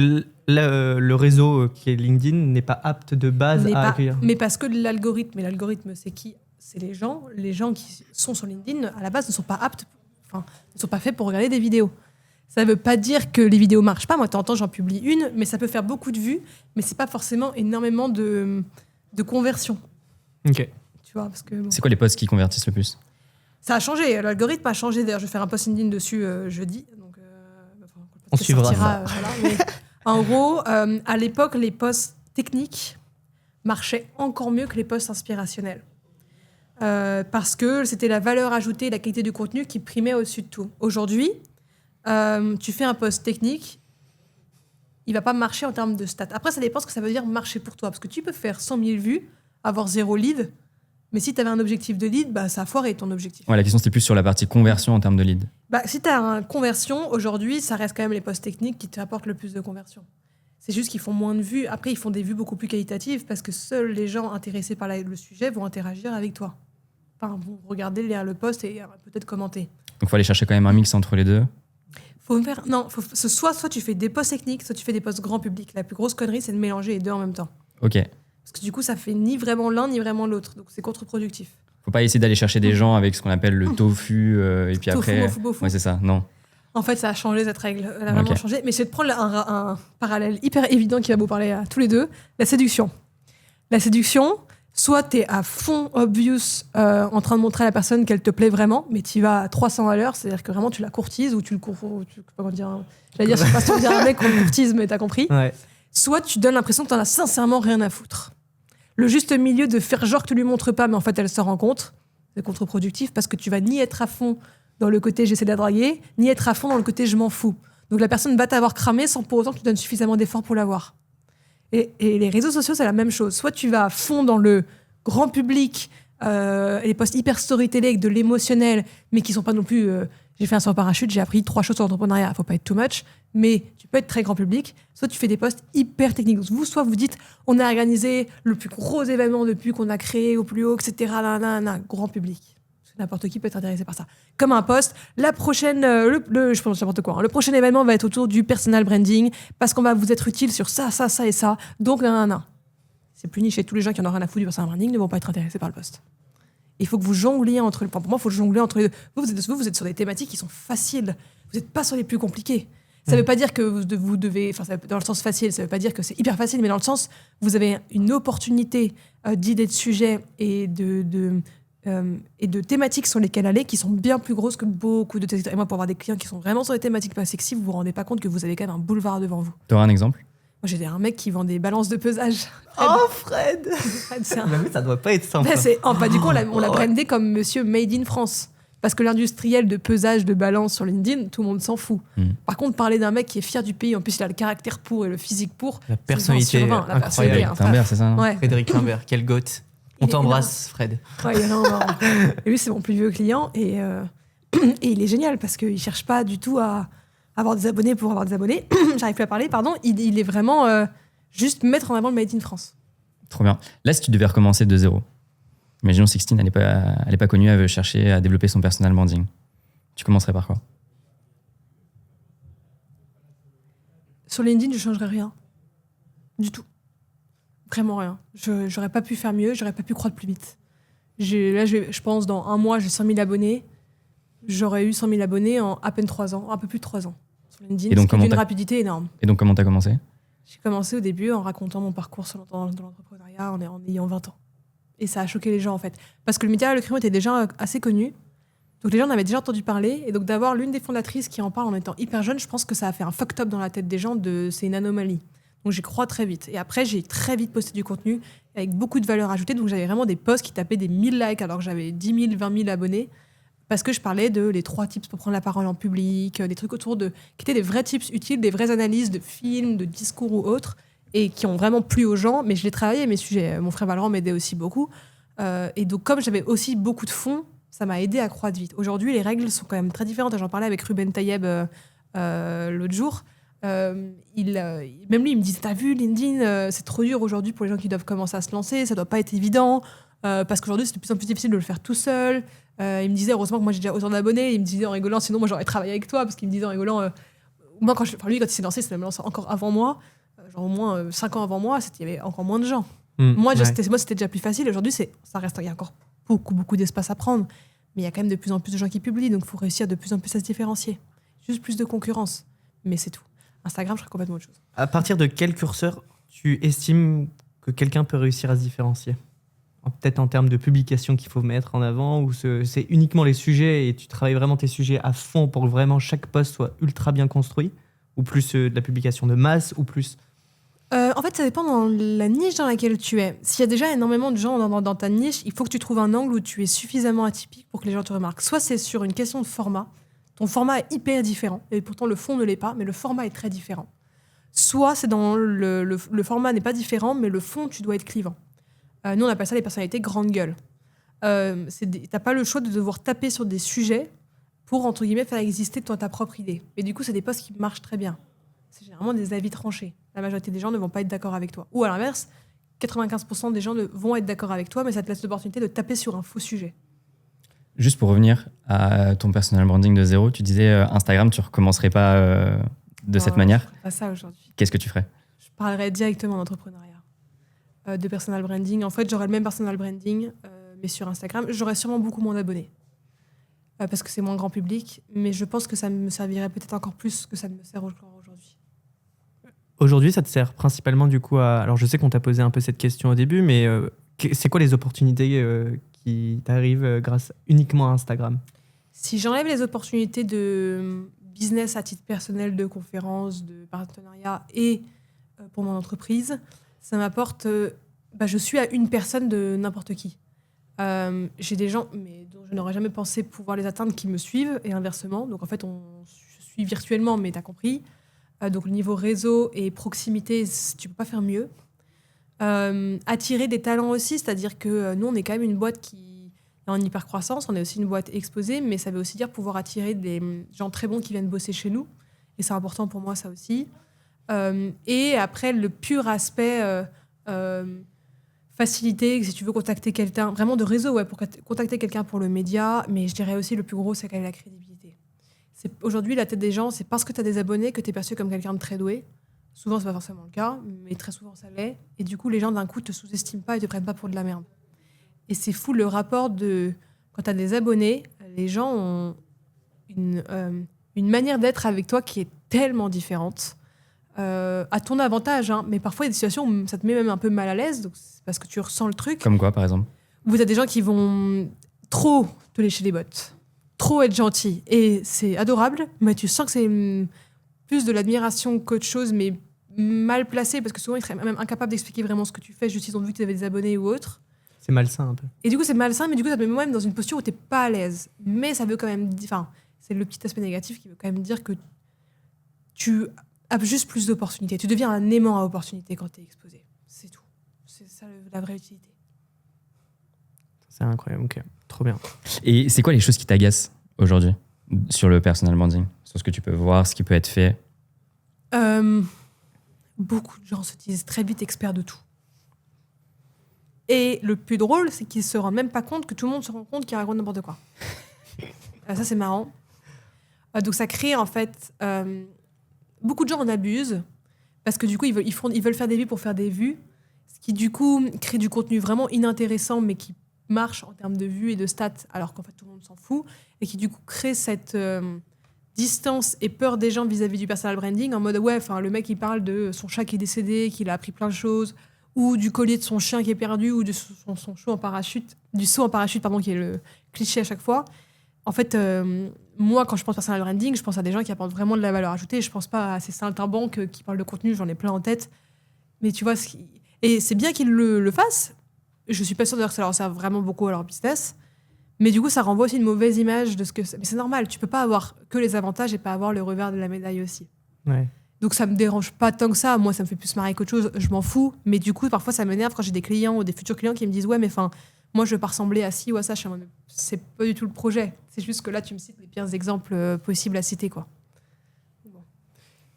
le réseau qui est LinkedIn n'est pas apte de base à accueillir. Mais parce que l'algorithme, et l'algorithme, c'est qui? C'est les gens. Les gens qui sont sur LinkedIn, à la base, ne sont pas aptes, ne sont pas faits pour regarder des vidéos. Ça ne veut pas dire que les vidéos ne marchent pas. Moi, de temps en temps, j'en publie une, mais ça peut faire beaucoup de vues, mais ce n'est pas forcément énormément de conversion. Ok. Tu vois, parce que, bon. C'est quoi les posts qui convertissent le plus? Ça a changé. L'algorithme a changé. D'ailleurs, je vais faire un post LinkedIn dessus jeudi. Donc, on suivra sortira, ça. Voilà, mais en gros, à l'époque, les posts techniques marchaient encore mieux que les posts inspirationnels. Parce que c'était la valeur ajoutée et la qualité du contenu qui primait au-dessus de tout. Aujourd'hui, tu fais un post technique, il va pas marcher en termes de stats. Après, ça dépend ce que ça veut dire marcher pour toi. Parce que tu peux faire 100 000 vues, avoir 0 lead, mais si tu avais un objectif de lead, bah, ça a foiré ton objectif. Ouais, la question, c'était plus sur la partie conversion en termes de lead. Bah, si tu as une conversion, aujourd'hui, ça reste quand même les posts techniques qui te apportent le plus de conversion. C'est juste qu'ils font moins de vues. Après, ils font des vues beaucoup plus qualitatives parce que seuls les gens intéressés par le sujet vont interagir avec toi. Enfin, vont regarder le post et peut-être commenter. Donc, il faut aller chercher quand même un mix entre les deux. Soit tu fais des posts techniques, soit tu fais des posts grand public. La plus grosse connerie, c'est de mélanger les deux en même temps. Ok. Parce que du coup, ça fait ni vraiment l'un, ni vraiment l'autre. Donc, c'est contre-productif. Faut pas essayer d'aller chercher des gens avec ce qu'on appelle le tofu et puis Tofu, après... bofu. Ouais, c'est ça, non. En fait, ça a changé cette règle. Elle a vraiment changé. Mais je vais te prendre un parallèle hyper évident qui va vous parler à tous les deux. La séduction. La séduction, soit tu es à fond obvious en train de montrer à la personne qu'elle te plaît vraiment, mais tu vas à 300 à l'heure, c'est-à-dire que vraiment tu la courtises ou tu le comment dire. J'allais dire, je sais pas si on dit un mec qu'on le courtise, mais t'as compris. Ouais. Soit tu donnes l'impression que t'en as sincèrement rien à foutre. Le juste milieu de faire genre que tu lui montres pas, mais en fait elle se rend compte, c'est contre-productif parce que tu vas ni être à fond dans le côté j'essaie de la draguer, ni être à fond dans le côté je m'en fous. Donc la personne va t'avoir cramé sans pour autant que tu donnes suffisamment d'efforts pour l'avoir. Et les réseaux sociaux, c'est la même chose. Soit tu vas à fond dans le grand public, les posts hyper storytelling avec de l'émotionnel, mais qui sont pas non plus... j'ai fait un saut en parachute, j'ai appris 3 choses sur l'entrepreneuriat, faut pas être too much, mais tu peux être très grand public. Soit tu fais des posts hyper techniques. Donc soit vous dites, on a organisé le plus gros événement depuis qu'on a créé au plus haut, etc. Grand public. N'importe qui peut être intéressé par ça. Comme un post, la prochaine, je pense n'importe quoi. Hein, le prochain événement va être autour du personal branding parce qu'on va vous être utile sur ça et ça. Donc, c'est plus niché. Tous les gens qui en ont rien à foutre du personal branding ne vont pas être intéressés par le post. Il faut que vous jongliez entre... Pour moi, il faut jongler entre les deux. Vous êtes sur des thématiques qui sont faciles. Vous n'êtes pas sur les plus compliquées. Ça ne veut pas dire que vous devez... Enfin, dans le sens facile, ça ne veut pas dire que c'est hyper facile, mais dans le sens, vous avez une opportunité d'idées de sujets et de thématiques sur lesquelles aller qui sont bien plus grosses que beaucoup de thématiques. Et moi, pour avoir des clients qui sont vraiment sur des thématiques pas sexy, vous vous rendez pas compte que vous avez quand même un boulevard devant vous. Tu auras un exemple? Moi, j'ai un mec qui vend des balances de pesage. Fred c'est Mais ça doit pas être simple. Du coup, on l'a brandé comme monsieur Made in France. Parce que l'industriel de pesage de balance sur LinkedIn, tout le monde s'en fout. Par contre, parler d'un mec qui est fier du pays, en plus il a le caractère pour et le physique pour, la personnalité incroyable. Timbert, c'est ça, non? Ouais. Frédéric Timbert, quel goth. On t'embrasse, Fred. Ouais, et lui, c'est mon plus vieux client et il est génial parce qu'il cherche pas du tout à avoir des abonnés pour avoir des abonnés. J'arrive plus à parler, pardon. Il est vraiment juste mettre en avant le Made in France. Trop bien. Là, si tu devais recommencer de zéro, imaginons Sixtine, elle est pas connue, elle veut chercher à développer son personal branding. Tu commencerais par quoi? Sur LinkedIn, je changerais rien. Du tout. Vraiment rien. J'aurais pas pu faire mieux, j'aurais pas pu croître plus vite. Je pense, dans 1 mois, j'ai 100 000 abonnés. J'aurais eu 100 000 abonnés en à peine 3 ans, un peu plus de 3 ans. Sur LinkedIn, c'est d'une rapidité énorme. Et donc, comment t'as commencé? J'ai commencé au début en racontant mon parcours dans l'entrepreneuriat en ayant 20 ans. Et ça a choqué les gens, en fait. Parce que le média Le Crayon était déjà assez connu. Donc les gens en avaient déjà entendu parler. Et donc d'avoir l'une des fondatrices qui en parle en étant hyper jeune, je pense que ça a fait un fucked up dans la tête des gens c'est une anomalie. Donc, j'y crois très vite. Et après, j'ai très vite posté du contenu avec beaucoup de valeur ajoutée. Donc, j'avais vraiment des posts qui tapaient des 1000 likes alors que j'avais 10 000, 20 000 abonnés. Parce que je parlais de les 3 tips pour prendre la parole en public, des trucs autour de... qui étaient des vrais tips utiles, des vraies analyses de films, de discours ou autres, et qui ont vraiment plu aux gens. Mais je l'ai travaillé, mes sujets. Mon frère Valorant m'aidait aussi beaucoup. Et donc, comme j'avais aussi beaucoup de fonds, ça m'a aidé à croître vite. Aujourd'hui, les règles sont quand même très différentes. J'en parlais avec Ruben Tayeb l'autre jour. Même lui, il me disait, t'as vu, LinkedIn, c'est trop dur aujourd'hui pour les gens qui doivent commencer à se lancer. Ça doit pas être évident. Parce qu'aujourd'hui, c'est de plus en plus difficile de le faire tout seul. Il me disait, heureusement que moi j'ai déjà autant d'abonnés. Il me disait en rigolant, sinon moi j'aurais travaillé avec toi. Parce qu'il me disait en rigolant, moi, lui, quand il s'est lancé, il s'est même lancé encore avant moi, genre au moins 5 ans avant moi, il y avait encore moins de gens. Moi, c'était déjà plus facile. Aujourd'hui, ça reste, il y a encore beaucoup d'espace à prendre. Mais il y a quand même de plus en plus de gens qui publient. Donc, il faut réussir de plus en plus à se différencier. Juste plus de concurrence. Mais c'est tout. Instagram, je ferais complètement autre chose. À partir de quel curseur tu estimes que quelqu'un peut réussir à se différencier ? Peut-être en termes de publication qu'il faut mettre en avant, ou c'est uniquement les sujets et tu travailles vraiment tes sujets à fond pour que vraiment chaque post soit ultra bien construit, ou plus de la publication de masse, ou plus... En fait, ça dépend dans la niche dans laquelle tu es. S'il y a déjà énormément de gens dans ta niche, il faut que tu trouves un angle où tu es suffisamment atypique pour que les gens te remarquent. Soit c'est sur une question de format. Ton format est hyper différent, et pourtant le fond ne l'est pas, mais le format est très différent. Soit c'est dans le format n'est pas différent, mais le fond, tu dois être clivant. Nous, on appelle ça les personnalités grande gueule. T'as pas le choix de devoir taper sur des sujets pour, entre guillemets, faire exister ta propre idée. Mais du coup, c'est des posts qui marchent très bien. C'est généralement des avis tranchés. La majorité des gens ne vont pas être d'accord avec toi. Ou à l'inverse, 95% des gens vont être d'accord avec toi, mais ça te laisse l'opportunité de taper sur un faux sujet. Juste pour revenir à ton personal branding de zéro, tu disais Instagram, tu recommencerais pas de cette manière. Je ferais pas ça aujourd'hui. Qu'est-ce que tu ferais ? Je parlerais directement d'entrepreneuriat, de personal branding. En fait, j'aurais le même personal branding, mais sur Instagram. J'aurais sûrement beaucoup moins d'abonnés, parce que c'est moins grand public, mais je pense que ça me servirait peut-être encore plus que ça ne me sert aujourd'hui. Aujourd'hui, ça te sert principalement du coup à... Alors, je sais qu'on t'a posé un peu cette question au début, mais c'est quoi les opportunités qui t'arrivent grâce uniquement à Instagram ? Si j'enlève les opportunités de business à titre personnel, de conférences, de partenariat et pour mon entreprise, ça m'apporte... je suis à une personne de n'importe qui. J'ai des gens dont je n'aurais jamais pensé pouvoir les atteindre qui me suivent et inversement. Donc en fait, je suis virtuellement, mais t'as compris. Donc le niveau réseau et proximité, tu peux pas faire mieux. Attirer des talents aussi, c'est-à-dire que nous, on est quand même une boîte qui est en hyper-croissance, on est aussi une boîte exposée, mais ça veut aussi dire pouvoir attirer des gens très bons qui viennent bosser chez nous. Et c'est important pour moi, ça aussi. Et après, le pur aspect facilité, si tu veux contacter quelqu'un, vraiment de réseau, pour contacter quelqu'un pour le média, mais je dirais aussi le plus gros, c'est quand même la crédibilité. Aujourd'hui, la tête des gens, c'est parce que tu as des abonnés que tu es perçu comme quelqu'un de très doué. Souvent, c'est pas forcément le cas, mais très souvent, ça l'est. Et du coup, les gens, d'un coup, te sous-estiment pas et te prennent pas pour de la merde. Et c'est fou, le rapport de... Quand tu as des abonnés, les gens ont une manière d'être avec toi qui est tellement différente. À ton avantage, hein, mais parfois, il y a des situations où ça te met même un peu mal à l'aise, donc c'est parce que tu ressens le truc. Comme quoi, par exemple ? Où tu as des gens qui vont trop te lécher les bottes. Trop être gentil. Et c'est adorable, mais tu sens que c'est plus de l'admiration qu'autre chose, mais mal placé, parce que souvent, ils seraient même incapables d'expliquer vraiment ce que tu fais, juste ils ont vu que tu avais des abonnés ou autre. C'est malsain un peu. Et du coup, c'est malsain, mais du coup, ça te met même dans une posture où tu n'es pas à l'aise. Mais ça veut quand même... Enfin, c'est le petit aspect négatif qui veut quand même dire que tu as juste plus d'opportunités. Tu deviens un aimant à opportunités quand tu es exposé. C'est tout. C'est ça la vraie utilité. C'est incroyable, ok. Trop bien. Et c'est quoi les choses qui t'agacent aujourd'hui sur le personal branding ? Sur ce que tu peux voir, ce qui peut être fait ? Beaucoup de gens se disent très vite experts de tout. Et le plus drôle, c'est qu'ils se rendent même pas compte que tout le monde se rend compte qu'ils racontent n'importe quoi. Ça, c'est marrant. Donc ça crée en fait... beaucoup de gens en abusent parce que du coup, ils veulent faire des vues pour faire des vues, ce qui du coup crée du contenu vraiment inintéressant, mais qui marche en termes de vues et de stats, alors qu'en fait tout le monde s'en fout, et qui du coup crée cette distance et peur des gens vis-à-vis du personal branding, en mode le mec il parle de son chat qui est décédé, qu'il a appris plein de choses, ou du collier de son chien qui est perdu, ou de son saut en parachute, qui est le cliché à chaque fois. En fait, moi, quand je pense personal branding, je pense à des gens qui apportent vraiment de la valeur ajoutée. Je pense pas à ces saltimbanques qui parlent de contenu, j'en ai plein en tête. Mais tu vois, et c'est bien qu'ils le fassent. Je suis pas sûre d'ailleurs que ça leur sert vraiment beaucoup à leur business. Mais du coup, ça renvoie aussi une mauvaise image de ce que c'est. Mais c'est normal, tu peux pas avoir que les avantages et pas avoir le revers de la médaille aussi. Ouais. Donc ça me dérange pas tant que ça. Moi, ça me fait plus marrer qu'autre chose. Je m'en fous. Mais du coup, parfois, ça m'énerve quand j'ai des clients ou des futurs clients qui me disent « Ouais, mais enfin, moi, je veux pas ressembler à ci ou à ça. » C'est pas du tout le projet. C'est juste que là, tu me cites les pires exemples possibles à citer, quoi.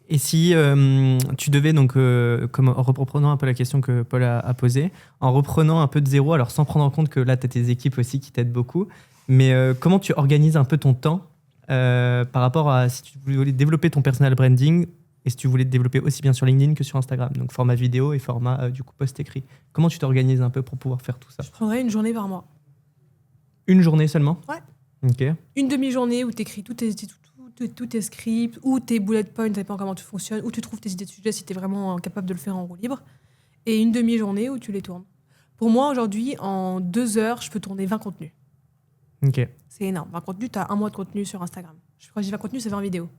Et si tu devais, donc, comme, en reprenant un peu la question que Paul a posée, en reprenant un peu de zéro, alors sans prendre en compte que là, tu as tes équipes aussi qui t'aident beaucoup, mais comment tu organises un peu ton temps par rapport à si tu voulais développer ton personal branding et si tu voulais te développer aussi bien sur LinkedIn que sur Instagram, donc format vidéo et format du coup post-écrit. Comment tu t'organises un peu pour pouvoir faire tout ça? Je prendrais une journée par mois. Une journée seulement? Ouais. Ok. Une demi-journée où tu écris tous tes scripts, ou tes bullet points, ça dépend comment tu fonctionnes, où tu trouves tes idées de sujets si tu es vraiment capable de le faire en roue libre. Et une demi-journée où tu les tournes. Pour moi, aujourd'hui, en 2 heures, je peux tourner 20 contenus. Ok. C'est énorme. 20 contenus, tu as 1 mois de contenu sur Instagram. Quand je dis 20 contenus, c'est 20 vidéos.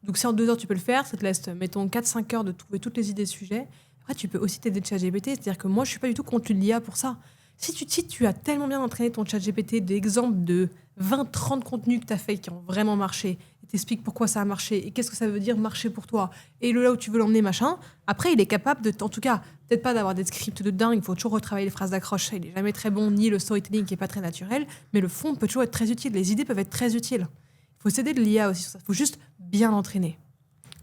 Donc si en 2 heures, tu peux le faire, ça te laisse, mettons, 4-5 heures de trouver toutes les idées de sujets. Après, tu peux aussi t'aider de ChatGPT. C'est-à-dire que moi, je suis pas du tout contre l'IA pour ça. Si tu as tellement bien entraîné ton ChatGPT d'exemples de 20-30 contenus que tu as fait qui ont vraiment marché, et t'expliques pourquoi ça a marché et qu'est-ce que ça veut dire marcher pour toi, et là où tu veux l'emmener, machin, après, il est capable de, en tout cas, peut-être pas d'avoir des scripts de dingue, il faut toujours retravailler les phrases d'accroche, il est jamais très bon, ni le storytelling qui est pas très naturel, mais le fond peut toujours être très utile, les idées peuvent être très utiles. Il faut s'aider de l'IA aussi sur ça, il faut juste bien l'entraîner.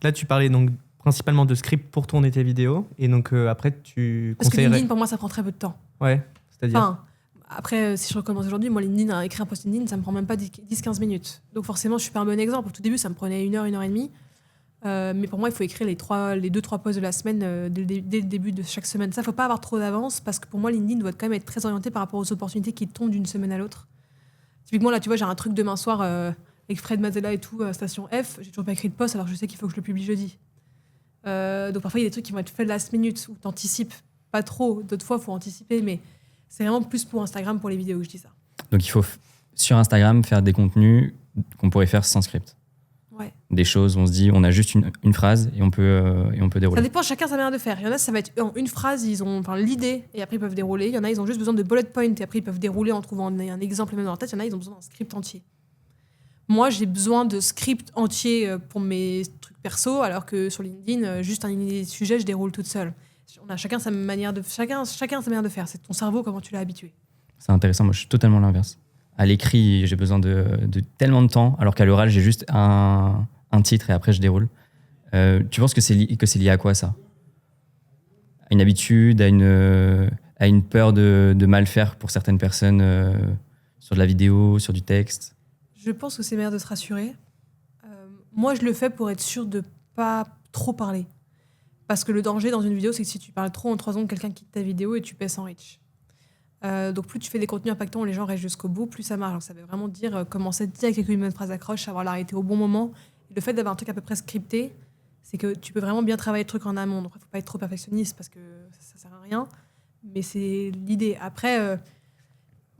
Là, tu parlais donc principalement de script pour tourner tes vidéos, et donc après, tu Parce que conseillerais... LinkedIn, pour moi, ça prend très peu de temps. Ouais, c'est-à-dire... Enfin, après, si je recommence aujourd'hui, moi, LinkedIn, écrire un post LinkedIn, ça me prend même pas 10-15 minutes. Donc forcément, je suis pas un bon exemple. Au tout début, ça me prenait 1 heure, 1 heure et demie. Mais pour moi, il faut écrire les 2-3 posts de la semaine dès le début de chaque semaine. Ça, faut pas avoir trop d'avance parce que pour moi, LinkedIn doit quand même être très orienté par rapport aux opportunités qui tombent d'une semaine à l'autre. Typiquement, là, tu vois, j'ai un truc demain soir avec Fred Mazella et tout, Station F. J'ai toujours pas écrit de post alors je sais qu'il faut que je le publie jeudi. Donc parfois, il y a des trucs qui vont être faits last minute où t'anticipes pas trop. D'autres fois, il faut anticiper, mais c'est vraiment plus pour Instagram, pour les vidéos que je dis ça. Donc il faut sur Instagram faire des contenus qu'on pourrait faire sans script. Ouais. Des choses où on se dit, on a juste une phrase et on peut dérouler. Ça dépend, chacun sa manière de faire. Il y en a, ça va être en une phrase, ils ont l'idée et après ils peuvent dérouler. Il y en a, ils ont juste besoin de bullet points et après ils peuvent dérouler en trouvant un exemple même dans leur tête. Il y en a, ils ont besoin d'un script entier. Moi, j'ai besoin de script entier pour mes trucs perso, alors que sur LinkedIn, juste un idée de sujet, je déroule toute seule. On a chacun sa manière de faire. C'est ton cerveau, comment tu l'as habitué. C'est intéressant. Moi, je suis totalement l'inverse. À l'écrit, j'ai besoin de tellement de temps, alors qu'à l'oral, j'ai juste un titre et après, je déroule. Tu penses que c'est lié à quoi, ça? À une habitude, à une peur de mal faire pour certaines personnes sur de la vidéo, sur du texte? Je pense que c'est meilleur de se rassurer. Moi, je le fais pour être sûr de pas trop parler. Parce que le danger dans une vidéo, c'est que si tu parles trop en 3 secondes, quelqu'un quitte ta vidéo et tu pèses en reach. Donc plus tu fais des contenus impactants où les gens restent jusqu'au bout, plus ça marche. Donc ça veut vraiment dire commencer direct avec une bonne phrase d'accroche, savoir l'arrêter au bon moment. Et le fait d'avoir un truc à peu près scripté, c'est que tu peux vraiment bien travailler le truc en amont. Donc il ne faut pas être trop perfectionniste parce que ça ne sert à rien. Mais c'est l'idée. Après,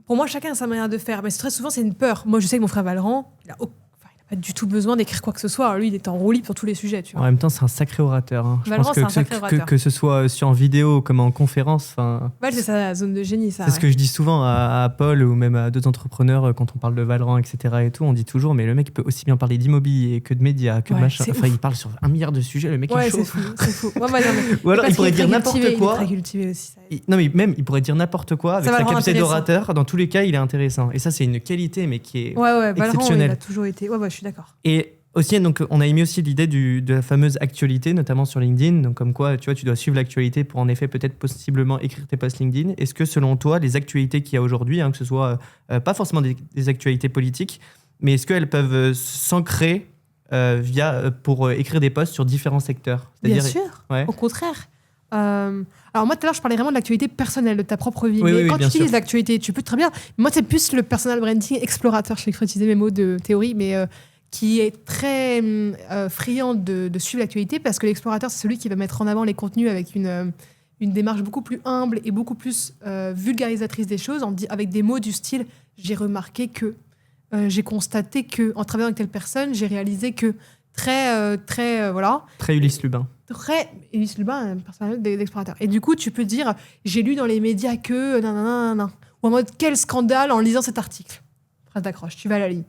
pour moi, chacun a sa manière de faire. Mais très souvent, c'est une peur. Moi, je sais que mon frère Valran, il n'a pas du tout besoin d'écrire quoi que ce soit. Alors, lui, il est en roue libre sur tous les sujets. Tu vois. En même temps, c'est un sacré orateur. Hein. Je Valran, pense c'est un sacré orateur. que ce soit en vidéo comme en conférence. Ouais, c'est sa zone de génie, ça. C'est ce que je dis souvent à Paul ou même à d'autres entrepreneurs quand on parle de Valran, etc. Et tout, on dit toujours, mais le mec peut aussi bien parler d'immobilier que de médias, que de machin. Enfin, il parle sur 1 milliard de sujets. Le mec est chaud. C'est fou. Ouais, non, ou alors, il pourrait dire n'importe quoi. Il est très cultivé aussi. Non, mais même, il pourrait dire n'importe quoi avec sa capacité d'orateur. Dans tous les cas, il est intéressant. Et ça, c'est une qualité, mais qui est exceptionnelle. Valran, il a toujours été. Ouais, je suis d'accord. Et aussi, donc, on a émis aussi l'idée de la fameuse actualité, notamment sur LinkedIn. Donc, comme quoi, tu vois, tu dois suivre l'actualité pour en effet peut-être possiblement écrire tes posts LinkedIn. Est-ce que selon toi, les actualités qu'il y a aujourd'hui, que ce soit pas forcément des actualités politiques, mais est-ce qu'elles peuvent s'ancrer pour écrire des posts sur différents secteurs? Bien sûr, au contraire. Alors moi tout à l'heure je parlais vraiment de l'actualité personnelle de ta propre vie, mais quand tu utilises l'actualité tu peux très bien, moi c'est plus le personal branding explorateur, je vais utiliser mes mots de théorie, mais qui est très friand de suivre l'actualité parce que l'explorateur c'est celui qui va mettre en avant les contenus avec une démarche beaucoup plus humble et beaucoup plus vulgarisatrice des choses, avec des mots du style j'ai remarqué que, j'ai constaté que, en travaillant avec telle personne j'ai réalisé que, très voilà. Très Ulysse Lubin. Ulysse Lubin, un personnage d'explorateur. Et du coup, tu peux dire, j'ai lu dans les médias que... nanana. Ou en mode, quel scandale en lisant cet article. Phrase d'accroche, tu vas à la ligne.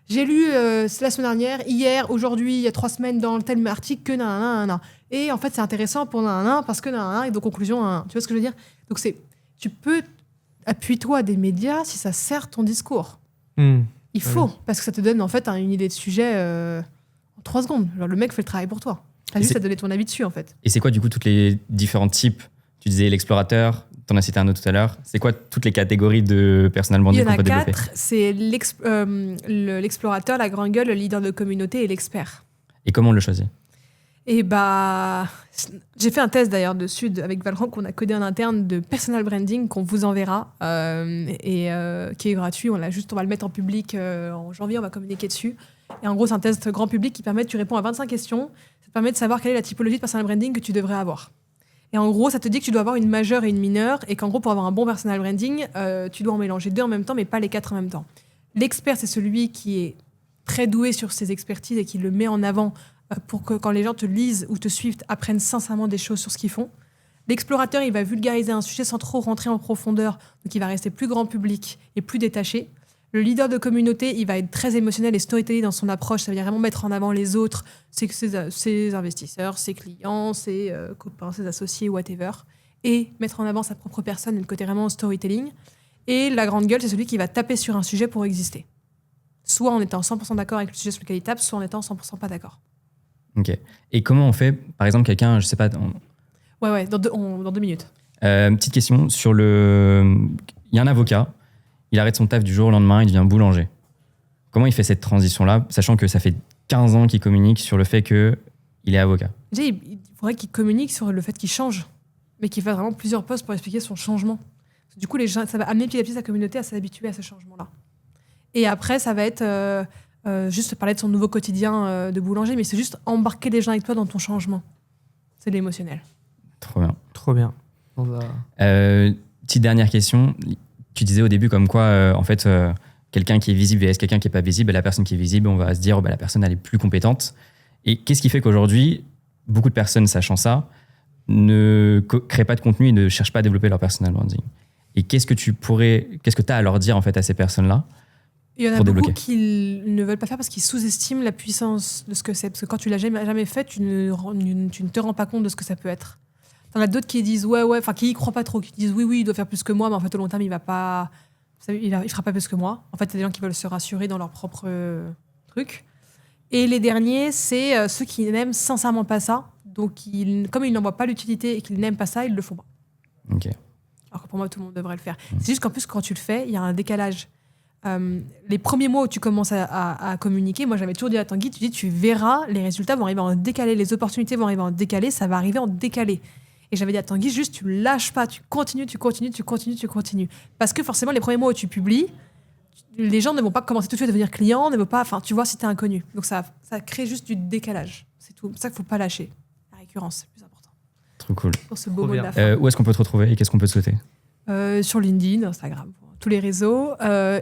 J'ai lu la semaine dernière, hier, aujourd'hui, il y a 3 semaines dans tel article que nanana. Et en fait, c'est intéressant pour nanana parce que nanana. Et donc, conclusion, nanana. Tu vois ce que je veux dire? Donc, tu peux appuyer-toi à des médias si ça sert ton discours. Il faut, parce que ça te donne en fait une idée de sujet en 3 secondes. Genre, le mec fait le travail pour toi. T'as juste à donner ton avis dessus, en fait. Et c'est quoi, du coup, toutes les différents types? Tu disais l'explorateur, t'en as cité un autre tout à l'heure. C'est quoi toutes les catégories de personal branding qu'on peut développer? Il y en a 4. C'est l'explorateur, la grande gueule, le leader de communauté et l'expert. Et comment on le choisit? Et j'ai fait un test d'ailleurs dessus avec Valran qu'on a codé en interne de personal branding qu'on vous enverra et qui est gratuit. On va le mettre en public en janvier, on va communiquer dessus. Et en gros, c'est un test grand public qui permet, tu réponds à 25 questions, ça te permet de savoir quelle est la typologie de personal branding que tu devrais avoir. Et en gros, ça te dit que tu dois avoir une majeure et une mineure et qu'en gros, pour avoir un bon personal branding, tu dois en mélanger 2 en même temps, mais pas les 4 en même temps. L'expert, c'est celui qui est très doué sur ses expertises et qui le met en avant pour que quand les gens te lisent ou te suivent, apprennent sincèrement des choses sur ce qu'ils font. L'explorateur, il va vulgariser un sujet sans trop rentrer en profondeur, donc il va rester plus grand public et plus détaché. Le leader de communauté, il va être très émotionnel et storytelling dans son approche, ça veut dire vraiment mettre en avant les autres, ses investisseurs, ses clients, ses copains, ses associés, whatever, et mettre en avant sa propre personne, le côté vraiment storytelling. Et la grande gueule, c'est celui qui va taper sur un sujet pour exister. Soit en étant 100% d'accord avec le sujet sur lequel il tape, soit en étant 100% pas d'accord. Ok. Et comment on fait, par exemple, quelqu'un, je sais pas... Ouais, dans 2 minutes. Petite question sur il y a un avocat, il arrête son taf du jour au lendemain, il devient boulanger. Comment il fait cette transition-là, sachant que ça fait 15 ans qu'il communique sur le fait qu'il est avocat? Déjà, il faudrait qu'il communique sur le fait qu'il change, mais qu'il fasse vraiment plusieurs posts pour expliquer son changement. Du coup, ça va amener petit à petit sa communauté à s'habituer à ce changement-là. Et après, ça va être... juste parler de son nouveau quotidien de boulanger, mais c'est juste embarquer les gens avec toi dans ton changement. C'est l'émotionnel. Trop bien. Trop bien. Petite dernière question. Tu disais au début comme quoi, en fait, quelqu'un qui est visible vs quelqu'un qui n'est pas visible, la personne qui est visible, on va se dire la personne elle est plus compétente. Et qu'est-ce qui fait qu'aujourd'hui, beaucoup de personnes sachant ça, ne créent pas de contenu et ne cherchent pas à développer leur personal branding? Et qu'est-ce que tu as à leur dire en fait à ces personnes-là? Il y en a beaucoup qui ne veulent pas faire parce qu'ils sous-estiment la puissance de ce que c'est. Parce que quand tu l'as jamais fait, tu ne te rends pas compte de ce que ça peut être. T'en as d'autres qui disent enfin qui y croient pas trop, qui disent oui, il doit faire plus que moi, mais en fait au long terme il fera pas plus que moi. En fait, il y a des gens qui veulent se rassurer dans leur propre truc. Et les derniers, c'est ceux qui n'aiment sincèrement pas ça. Donc comme ils n'en voient pas l'utilité et qu'ils n'aiment pas ça, ils le font pas. Ok. Alors que pour moi, tout le monde devrait le faire. C'est juste qu'en plus, quand tu le fais, il y a un décalage. Les premiers mois où tu commences à communiquer, moi j'avais toujours dit à Tanguy, tu verras, les résultats vont arriver en décalé, les opportunités vont arriver en décalé, ça va arriver en décalé. Et j'avais dit à Tanguy, juste tu lâches pas, tu continues. Parce que forcément, les premiers mois où tu publies, les gens ne vont pas commencer tout de suite à devenir clients, ne vont pas, tu vois, si t'es inconnu. Donc ça crée juste du décalage. C'est tout. C'est pour ça qu'il faut pas lâcher. La récurrence, c'est le plus important. Trop cool. Pour ce beau mot de la fin. Où est-ce qu'on peut te retrouver et qu'est-ce qu'on peut te souhaiter? Sur LinkedIn, Instagram, tous les réseaux,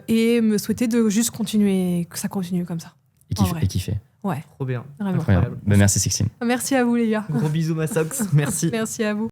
et me souhaiter de juste continuer, que ça continue comme ça. Et kiffer. Ouais. Trop bien. Vraiment. Incroyable. Merci Sixtine. Merci à vous les gars. Gros bisous Massox. Merci. Merci à vous.